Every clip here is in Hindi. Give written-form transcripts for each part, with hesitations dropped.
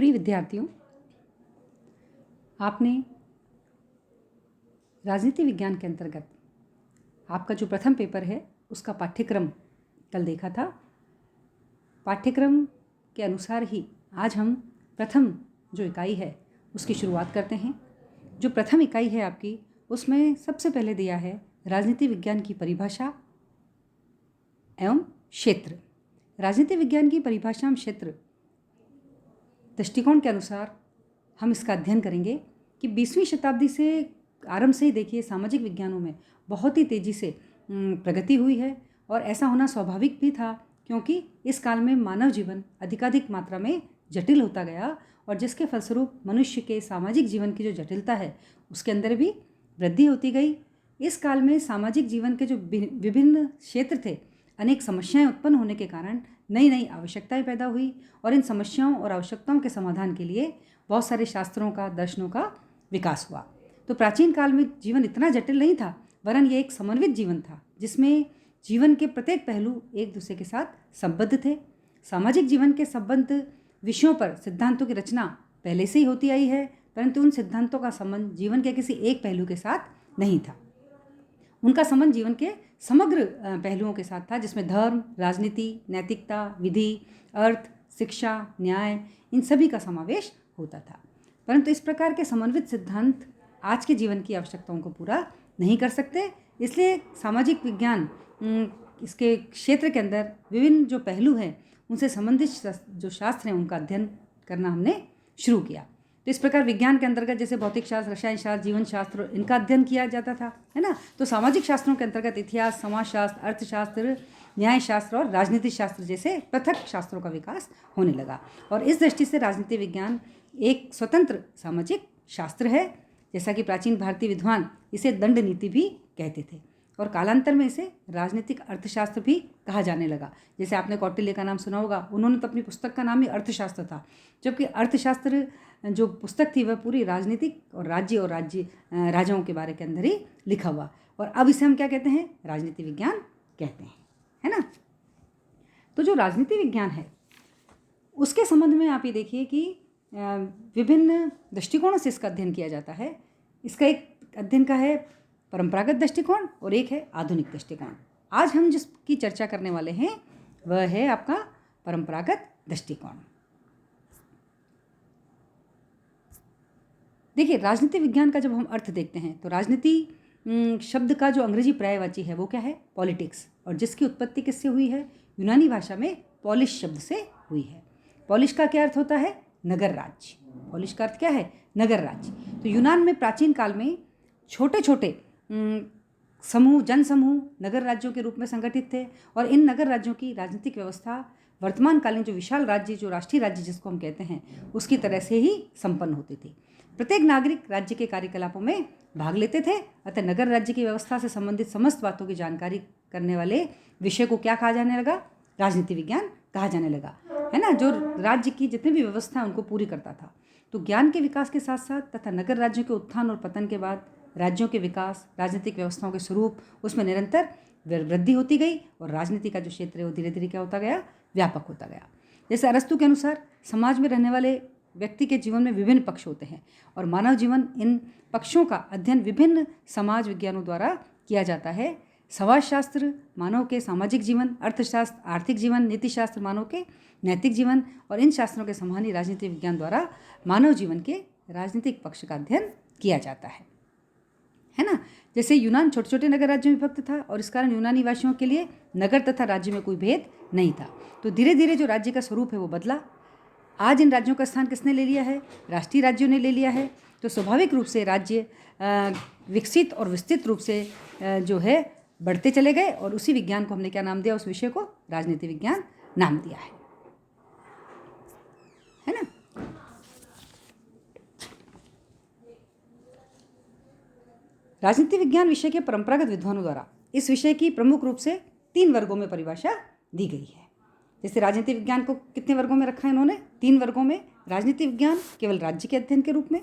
प्रिय विद्यार्थियों, आपने राजनीति विज्ञान के अंतर्गत आपका जो प्रथम पेपर है उसका पाठ्यक्रम कल देखा था। पाठ्यक्रम के अनुसार ही आज हम प्रथम जो इकाई है उसकी शुरुआत करते हैं। जो प्रथम इकाई है आपकी, उसमें सबसे पहले दिया है राजनीति विज्ञान की परिभाषा एवं क्षेत्र। राजनीति विज्ञान की परिभाषा एवं क्षेत्र दृष्टिकोण के अनुसार हम इसका अध्ययन करेंगे कि 20वीं शताब्दी से आरंभ से ही देखिए सामाजिक विज्ञानों में बहुत ही तेज़ी से प्रगति हुई है और ऐसा होना स्वाभाविक भी था, क्योंकि इस काल में मानव जीवन अधिकाधिक मात्रा में जटिल होता गया और जिसके फलस्वरूप मनुष्य के सामाजिक जीवन की जो जटिलता है उसके अंदर भी वृद्धि होती गई। इस काल में सामाजिक जीवन के जो विभिन्न क्षेत्र थे, अनेक समस्याएं उत्पन्न होने के कारण नई नई आवश्यकताएं पैदा हुई और इन समस्याओं और आवश्यकताओं के समाधान के लिए बहुत सारे शास्त्रों का, दर्शनों का विकास हुआ। तो प्राचीन काल में जीवन इतना जटिल नहीं था, वरन ये एक समन्वित जीवन था जिसमें जीवन के प्रत्येक पहलू एक दूसरे के साथ संबद्ध थे। सामाजिक जीवन के संबंध विषयों पर सिद्धांतों की रचना पहले से ही होती आई है, परंतु उन सिद्धांतों का संबंध जीवन के किसी एक पहलू के साथ नहीं था। उनका संबंध जीवन के समग्र पहलुओं के साथ था, जिसमें धर्म, राजनीति, नैतिकता, विधि, अर्थ, शिक्षा, न्याय, इन सभी का समावेश होता था। परंतु इस प्रकार के समन्वित सिद्धांत आज के जीवन की आवश्यकताओं को पूरा नहीं कर सकते। इसलिए सामाजिक विज्ञान इसके क्षेत्र के अंदर विभिन्न जो पहलू हैं उनसे संबंधित जो शास्त्र हैं उनका अध्ययन करना हमने शुरू किया। तो इस प्रकार विज्ञान के अंतर्गत जैसे भौतिक शास्त्र, रसायन शास्त्र, जीवन शास्त्र, इनका अध्ययन किया जाता था, है ना। तो सामाजिक शास्त्रों के अंतर्गत इतिहास, समाजशास्त्र, अर्थशास्त्र, न्याय शास्त्र और राजनीति शास्त्र जैसे पृथक शास्त्रों का विकास होने लगा। और इस दृष्टि से राजनीति विज्ञान एक स्वतंत्र सामाजिक शास्त्र है। जैसा कि प्राचीन भारतीय विद्वान इसे दंड नीति भी कहते थे और कालांतर में इसे राजनीतिक अर्थशास्त्र भी कहा जाने लगा। जैसे आपने कौटिल्य का नाम सुना होगा, उन्होंने तो अपनी पुस्तक का नाम ही अर्थशास्त्र था, जबकि अर्थशास्त्र जो पुस्तक थी वह पूरी राजनीतिक और राजाओं के बारे के अंदर ही लिखा हुआ। और अब इसे हम क्या कहते हैं? राजनीति विज्ञान कहते हैं, है ना। तो जो राजनीति विज्ञान है उसके संबंध में आप ये देखिए कि विभिन्न दृष्टिकोणों से इसका अध्ययन किया जाता है। इसका एक अध्ययन का है परंपरागत दृष्टिकोण और एक है आधुनिक दृष्टिकोण। आज हम जिसकी चर्चा करने वाले हैं वह है आपका परंपरागत दृष्टिकोण। देखिए, राजनीति विज्ञान का जब हम अर्थ देखते हैं तो राजनीति शब्द का जो अंग्रेजी पर्यायवाची है वो क्या है? पॉलिटिक्स। और जिसकी उत्पत्ति किससे हुई है? यूनानी भाषा में पॉलिश शब्द से हुई है। पॉलिश का क्या अर्थ होता है? नगर राज्य। पॉलिश का अर्थ क्या है? नगर राज्य। तो यूनान में प्राचीन काल में छोटे छोटे समूह, जन समूह नगर राज्यों के रूप में संगठित थे और इन नगर राज्यों की राजनीतिक व्यवस्था वर्तमान कालीन जो विशाल राज्य, जो राष्ट्रीय राज्य जिसको हम कहते हैं, उसकी तरह से ही संपन्न होती थी। प्रत्येक नागरिक राज्य के कार्यकलापों में भाग लेते थे। अतः नगर राज्य की व्यवस्था से संबंधित समस्त बातों की जानकारी करने वाले विषय को क्या कहा जाने लगा? राजनीति विज्ञान कहा जाने लगा, है ना। जो राज्य की जितनी भी व्यवस्था है उनको पूरी करता था। तो ज्ञान के विकास के साथ साथ तथा नगर राज्यों के उत्थान और पतन के बाद राज्यों के विकास, राजनीतिक व्यवस्थाओं के स्वरूप, उसमें निरंतर वृद्धि होती गई और राजनीति का जो क्षेत्र है वो धीरे धीरे क्या होता गया? व्यापक होता गया। जैसे अरस्तु के अनुसार समाज में रहने वाले व्यक्ति के जीवन में विभिन्न पक्ष होते हैं और मानव जीवन इन पक्षों का अध्ययन विभिन्न समाज विज्ञानों द्वारा किया जाता है। समाजशास्त्र मानव के सामाजिक जीवन, अर्थशास्त्र आर्थिक जीवन, नीतिशास्त्र मानव के नैतिक जीवन और इन शास्त्रों के समान ही राजनीति विज्ञान द्वारा मानव जीवन के राजनीतिक पक्ष का अध्ययन किया जाता है ना। जैसे यूनान छोटे छोटे नगर राज्यों में विभक्त था और इस कारण यूनानी वासियों के लिए नगर तथा राज्य में कोई भेद नहीं था। तो धीरे धीरे जो राज्य का स्वरूप है वो बदला। आज इन राज्यों का स्थान किसने ले लिया है? राष्ट्रीय राज्यों ने ले लिया है। तो स्वाभाविक रूप से राज्य विकसित और विस्तृत रूप से जो है बढ़ते चले गए और उसी विज्ञान को हमने क्या नाम दिया? उस विषय को राजनीति विज्ञान नाम दिया है ना। राजनीति विज्ञान विषय के परंपरागत विद्वानों द्वारा इस विषय की प्रमुख रूप से 3 वर्गों में परिभाषा दी गई है। जैसे राजनीति विज्ञान को कितने वर्गों में रखा है इन्होंने? 3 वर्गों में। राजनीति विज्ञान केवल राज्य के अध्ययन के रूप में,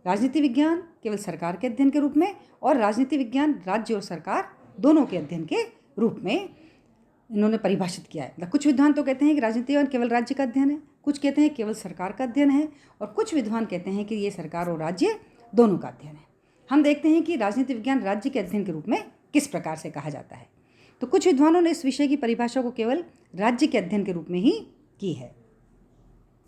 राजनीति विज्ञान केवल सरकार के अध्ययन के रूप में और राजनीति विज्ञान राज्य और सरकार दोनों के अध्ययन के रूप में इन्होंने परिभाषित किया है। कुछ विद्वान तो कहते हैं कि राजनीति विज्ञान केवल राज्य का अध्ययन है, कुछ कहते हैं केवल सरकार का अध्ययन है, और कुछ विद्वान कहते हैं कि ये सरकार और राज्य दोनों का अध्ययन है। हम देखते हैं कि राजनीति विज्ञान राज्य के अध्ययन के रूप में किस प्रकार से कहा जाता है। तो कुछ विद्वानों ने इस विषय की परिभाषा को केवल राज्य के अध्ययन के रूप में ही की है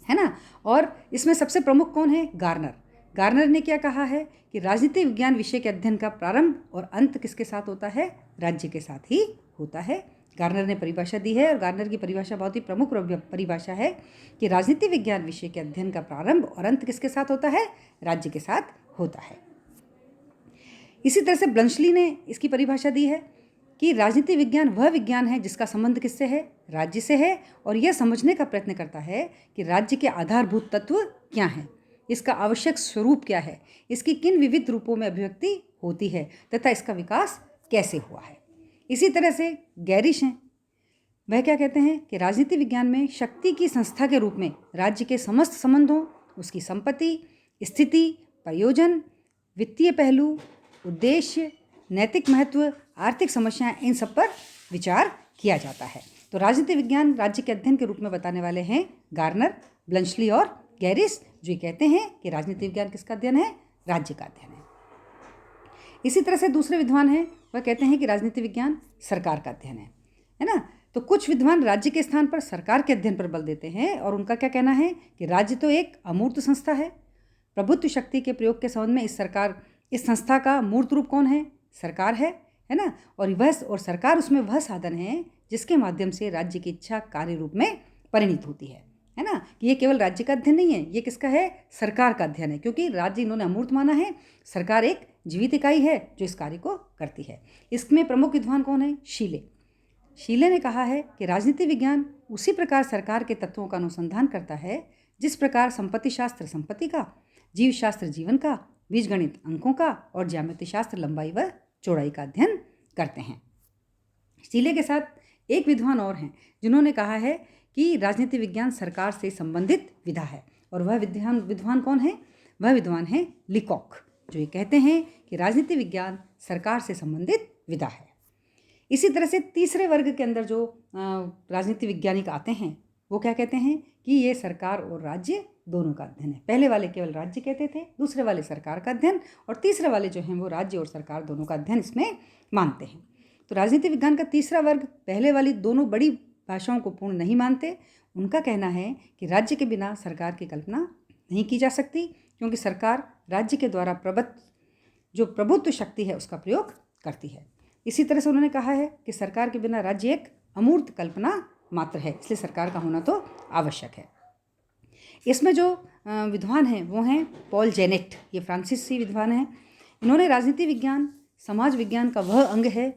ना। और इसमें सबसे प्रमुख कौन है? गार्नर। गार्नर ने क्या कहा है कि राजनीति विज्ञान विषय के अध्ययन का प्रारंभ और अंत किसके साथ होता है? राज्य के साथ ही होता है। गार्नर ने परिभाषा दी है, और गार्नर की परिभाषा बहुत ही प्रमुख परिभाषा है कि राजनीति विज्ञान विषय के अध्ययन का प्रारंभ और अंत किसके साथ होता है? राज्य के साथ होता है। इसी तरह से ब्लंशली ने इसकी परिभाषा दी है कि राजनीति विज्ञान वह विज्ञान है जिसका संबंध किससे है? राज्य से है, और यह समझने का प्रयत्न करता है कि राज्य के आधारभूत तत्व क्या हैं, इसका आवश्यक स्वरूप क्या है, इसकी किन विविध रूपों में अभिव्यक्ति होती है तथा इसका विकास कैसे हुआ है। इसी तरह से गैरिश हैं, वह क्या कहते हैं कि राजनीति विज्ञान में शक्ति की संस्था के रूप में राज्य के समस्त संबंधों, उसकी संपत्ति, स्थिति, प्रयोजन, वित्तीय पहलू, उद्देश्य, नैतिक महत्व, आर्थिक समस्याएं, इन सब पर विचार किया जाता है। तो राजनीति विज्ञान राज्य के अध्ययन के रूप में बताने वाले हैं गार्नर, ब्लंशली और गैरिश, जो ये कहते हैं कि राजनीति विज्ञान किसका अध्ययन है? राज्य का अध्ययन है। इसी तरह से दूसरे विद्वान हैं, वह कहते हैं कि राजनीति विज्ञान सरकार का अध्ययन है ना। तो कुछ विद्वान राज्य के स्थान पर सरकार के अध्ययन पर बल देते हैं, और उनका क्या कहना है कि राज्य तो एक अमूर्त संस्था है। प्रभुत्व शक्ति के प्रयोग के संबंध में इस संस्था का मूर्त रूप कौन है? सरकार है ना। और सरकार उसमें वह साधन है जिसके माध्यम से राज्य की इच्छा कार्य रूप में परिणित होती है ना। कि ये केवल राज्य का अध्ययन नहीं है, ये किसका है? सरकार का अध्ययन है, क्योंकि राज्य इन्होंने अमूर्त माना है, सरकार एक जीवित इकाई है जो इस कार्य को करती है। इसमें प्रमुख विद्वान कौन है? शीले ने कहा है कि राजनीति विज्ञान उसी प्रकार सरकार के तत्वों का अनुसंधान करता है जिस प्रकार संपत्ति शास्त्र संपत्ति का, जीव शास्त्र जीवन का, बीजगणित अंकों का और ज्यामिति शास्त्र लंबाई व चौड़ाई का अध्ययन करते हैं। शीले के साथ एक विद्वान और हैं जिन्होंने कहा है कि राजनीति विज्ञान सरकार से संबंधित विधा है, और वह विद्वान कौन है? वह विद्वान है लिकॉक, जो ये कहते हैं कि राजनीति विज्ञान सरकार से संबंधित विधा है। इसी तरह से तीसरे वर्ग के अंदर जो राजनीति वैज्ञानिक आते हैं वो क्या कहते हैं कि ये सरकार और राज्य दोनों का अध्ययन है। पहले वाले केवल राज्य कहते थे, दूसरे वाले सरकार का अध्ययन, और तीसरे वाले जो हैं वो राज्य और सरकार दोनों का अध्ययन इसमें मानते हैं। तो राजनीति विज्ञान का तीसरा वर्ग पहले वाली दोनों बड़ी भाषाओं को पूर्ण नहीं मानते। उनका कहना है कि राज्य के बिना सरकार की कल्पना नहीं की जा सकती, क्योंकि सरकार राज्य के द्वारा जो प्रभुत्व शक्ति है उसका प्रयोग करती है। इसी तरह से उन्होंने कहा है कि सरकार के बिना राज्य एक अमूर्त कल्पना मात्र है, इसलिए सरकार का होना तो आवश्यक है। इसमें जो विद्वान हैं वो हैं पॉल जेनेट, ये फ्रांसीसी विद्वान हैं। इन्होंने राजनीति विज्ञान समाज विज्ञान का वह अंग है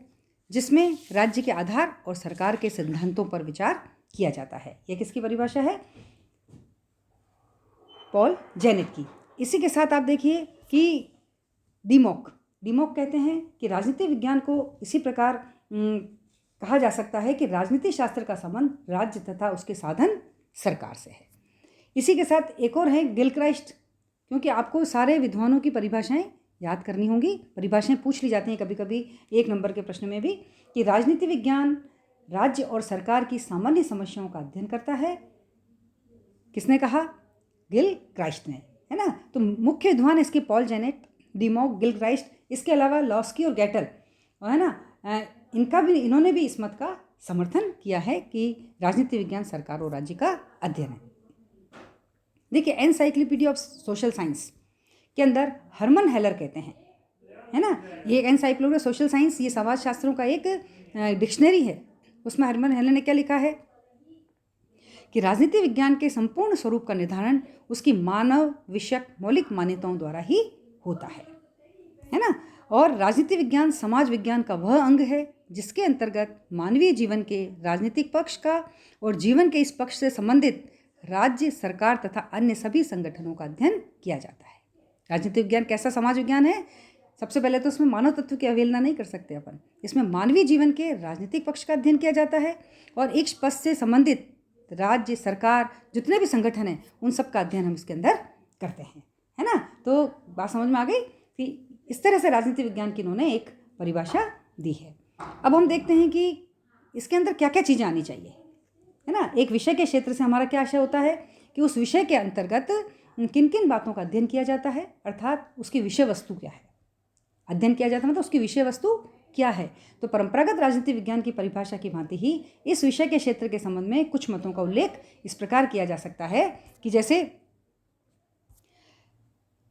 जिसमें राज्य के आधार और सरकार के सिद्धांतों पर विचार किया जाता है। यह किसकी परिभाषा है? पॉल जेनेट की। इसी के साथ आप देखिए कि डिमॉक कहते हैं कि राजनीति विज्ञान को इसी प्रकार कहा जा सकता है कि राजनीति शास्त्र का संबंध राज्य तथा उसके साधन सरकार से है। इसी के साथ एक और है गिलक्राइस्ट, क्योंकि आपको सारे विद्वानों की परिभाषाएं याद करनी होंगी। परिभाषाएं पूछ ली जाती हैं कभी कभी 1 नंबर के प्रश्न में भी, कि राजनीति विज्ञान राज्य और सरकार की सामान्य समस्याओं का अध्ययन करता है। किसने कहा? गिलक्राइस्ट ने, है ना। तो मुख्य विद्वान इसके पॉल जेनेट, डिमॉक, गिलक्राइस्ट, इसके अलावा लॉस्की और गैटल, है ना, इन्होंने भी इस मत का समर्थन किया है कि राजनीति विज्ञान सरकार और राज्य का अध्ययन है। देखिए एनसाइक्लोपीडिया ऑफ सोशल साइंस के अंदर हरमन हेलर कहते हैं, है ना, ये एनसाइक्लोपीडिया सोशल साइंस ये समाज शास्त्रों का एक डिक्शनरी है। उसमें हरमन हेलर ने क्या लिखा है कि राजनीति विज्ञान के संपूर्ण स्वरूप का निर्धारण उसकी मानव विषयक मौलिक मान्यताओं द्वारा ही होता है ना। और राजनीति विज्ञान समाज विज्ञान का वह अंग है जिसके अंतर्गत मानवीय जीवन के राजनीतिक पक्ष का और जीवन के इस पक्ष से संबंधित राज्य, सरकार तथा अन्य सभी संगठनों का अध्ययन किया जाता है। राजनीतिक विज्ञान कैसा समाज विज्ञान है? सबसे पहले तो उसमें मानव तत्व की अवहेलना नहीं कर सकते अपन। इसमें मानवीय जीवन के राजनीतिक पक्ष का अध्ययन किया जाता है और एक पक्ष से संबंधित राज्य, सरकार, जितने भी संगठन हैं उन सब का अध्ययन हम इसके अंदर करते हैं, है ना। तो बात समझ में आ गई कि इस तरह से राजनीति विज्ञान की इन्होंने एक परिभाषा दी है। अब हम देखते हैं कि इसके अंदर क्या क्या चीज़ें आनी चाहिए, है ना। एक विषय के क्षेत्र से हमारा क्या आशय होता है कि उस विषय के अंतर्गत किन किन बातों का अध्ययन किया जाता है, अर्थात उसकी विषय वस्तु क्या है। अध्ययन किया जाता है मतलब उसकी विषय वस्तु क्या है। तो परंपरागत राजनीति विज्ञान की परिभाषा की भांति ही इस विषय के क्षेत्र के संबंध में कुछ मतों का उल्लेख इस प्रकार किया जा सकता है कि जैसे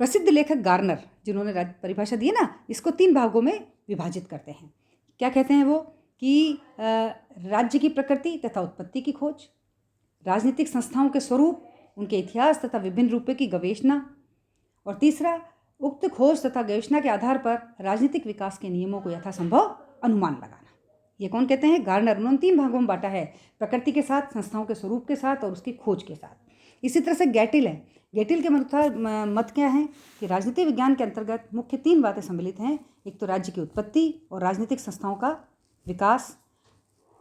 प्रसिद्ध लेखक गार्नर जिन्होंने परिभाषा दी है ना, इसको 3 भागों में विभाजित करते हैं। क्या कहते हैं वो कि राज्य की प्रकृति तथा उत्पत्ति की खोज, राजनीतिक संस्थाओं के स्वरूप, उनके इतिहास तथा विभिन्न रूपों की गवेषणा, और तीसरा उक्त खोज तथा गवेषणा के आधार पर राजनीतिक विकास के नियमों को यथासंभव अनुमान लगाना। ये कौन कहते हैं? गार्नर। उन्होंने 3 भागों में बांटा है, प्रकृति के साथ, संस्थाओं के स्वरूप के साथ और उसकी खोज के साथ। इसी तरह से गैटिल है। गैटिल के अनुसार मत क्या है कि राजनीति विज्ञान के अंतर्गत मुख्य 3 बातें सम्मिलित हैं। एक तो राज्य की उत्पत्ति और राजनीतिक संस्थाओं का विकास,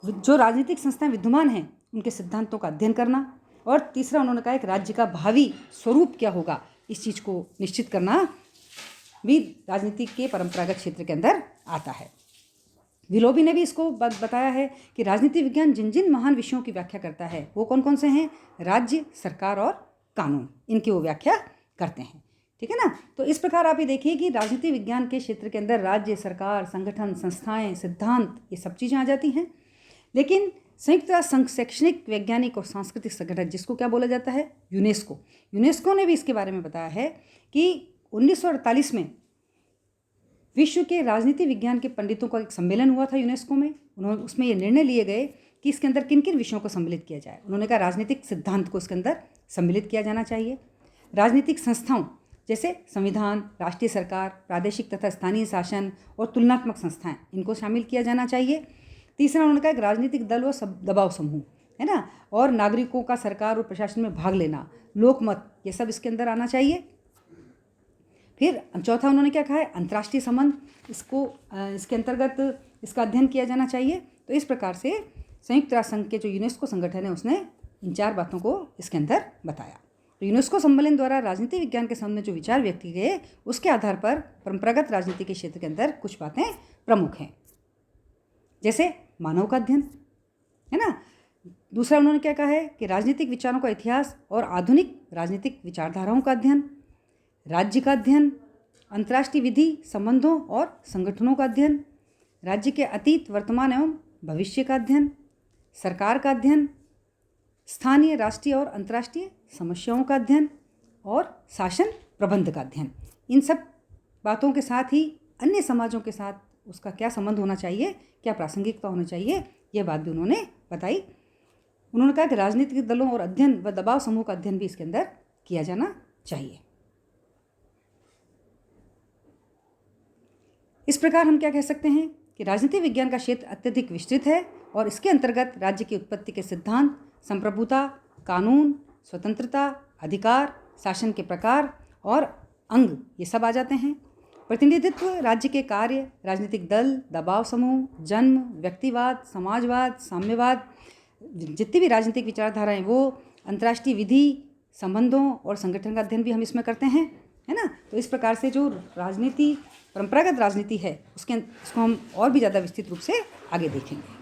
जो राजनीतिक संस्थाएं विद्यमान हैं उनके सिद्धांतों का अध्ययन करना, और तीसरा उन्होंने कहा एक राज्य का भावी स्वरूप क्या होगा, इस चीज़ को निश्चित करना भी राजनीति के परंपरागत क्षेत्र के अंदर आता है। विलोबी ने भी इसको बताया है कि राजनीति विज्ञान जिन जिन महान विषयों की व्याख्या करता है वो कौन कौन से हैं? राज्य, सरकार और कानून, इनकी वो व्याख्या करते हैं। ठीक है ना। तो इस प्रकार आप ये देखिए कि राजनीति विज्ञान के क्षेत्र के अंदर राज्य, सरकार, संगठन, संस्थाएं, सिद्धांत, ये सब चीज़ें आ जाती हैं। लेकिन संयुक्त राष्ट्र संघ शैक्षणिक, वैज्ञानिक और सांस्कृतिक संगठन, जिसको क्या बोला जाता है? यूनेस्को। यूनेस्को ने भी इसके बारे में बताया है कि 1948 में विश्व के राजनीति विज्ञान के पंडितों का एक सम्मेलन हुआ था यूनेस्को में। उन्होंने उसमें ये निर्णय लिए गए कि इसके अंदर किन किन विषयों को सम्मिलित किया जाए। उन्होंने कहा राजनीतिक सिद्धांत को इसके अंदर सम्मिलित किया जाना चाहिए, राजनीतिक संस्थाओं जैसे संविधान, राष्ट्रीय सरकार, प्रादेशिक तथा स्थानीय शासन और तुलनात्मक संस्थाएं, इनको शामिल किया जाना चाहिए। तीसरा उन्होंने कहा कि राजनीतिक दल व दबाव समूह, है ना, और नागरिकों का सरकार और प्रशासन में भाग लेना, लोकमत, ये सब इसके अंदर आना चाहिए। फिर चौथा उन्होंने क्या कहा है? अंतर्राष्ट्रीय संबंध, इसके अंतर्गत इसका अध्ययन किया जाना चाहिए। तो इस प्रकार से संयुक्त राष्ट्र संघ के जो यूनेस्को संगठन है उसने इन 4 बातों को इसके अंदर बताया। तो यूनेस्को सम्मेलन द्वारा राजनीति विज्ञान के सामने जो विचार व्यक्त किए गए उसके आधार पर परंपरागत राजनीति के क्षेत्र के अंदर कुछ बातें प्रमुख हैं, जैसे मानव का अध्ययन, है ना। दूसरा उन्होंने क्या कहा है कि राजनीतिक विचारों का इतिहास और आधुनिक राजनीतिक विचारधाराओं का अध्ययन, राज्य का अध्ययन, अंतर्राष्ट्रीय विधि, संबंधों और संगठनों का अध्ययन, राज्य के अतीत, वर्तमान एवं भविष्य का अध्ययन, सरकार का अध्ययन, स्थानीय, राष्ट्रीय और अंतर्राष्ट्रीय समस्याओं का अध्ययन और शासन प्रबंध का अध्ययन। इन सब बातों के साथ ही अन्य समाजों के साथ उसका क्या संबंध होना चाहिए, क्या प्रासंगिकता होनी चाहिए, यह बात भी उन्होंने बताई। उन्होंने कहा कि राजनीतिक दलों और अध्ययन व दबाव समूह का अध्ययन भी इसके अंदर किया जाना चाहिए। इस प्रकार हम क्या कह सकते हैं कि राजनीति विज्ञान का क्षेत्र अत्यधिक विस्तृत है और इसके अंतर्गत राज्य की उत्पत्ति के सिद्धांत, संप्रभुता, कानून, स्वतंत्रता, अधिकार, शासन के प्रकार और अंग, ये सब आ जाते हैं। प्रतिनिधित्व, राज्य के कार्य, राजनीतिक दल, दबाव समूह, जन्म, व्यक्तिवाद, समाजवाद, साम्यवाद, जितनी भी राजनीतिक विचारधाराएं वो, अंतर्राष्ट्रीय विधि, संबंधों और संगठन का अध्ययन भी हम इसमें करते हैं, है ना। तो इस प्रकार से जो राजनीति, परंपरागत राजनीति है उसको हम और भी ज़्यादा विस्तृत रूप से आगे देखेंगे।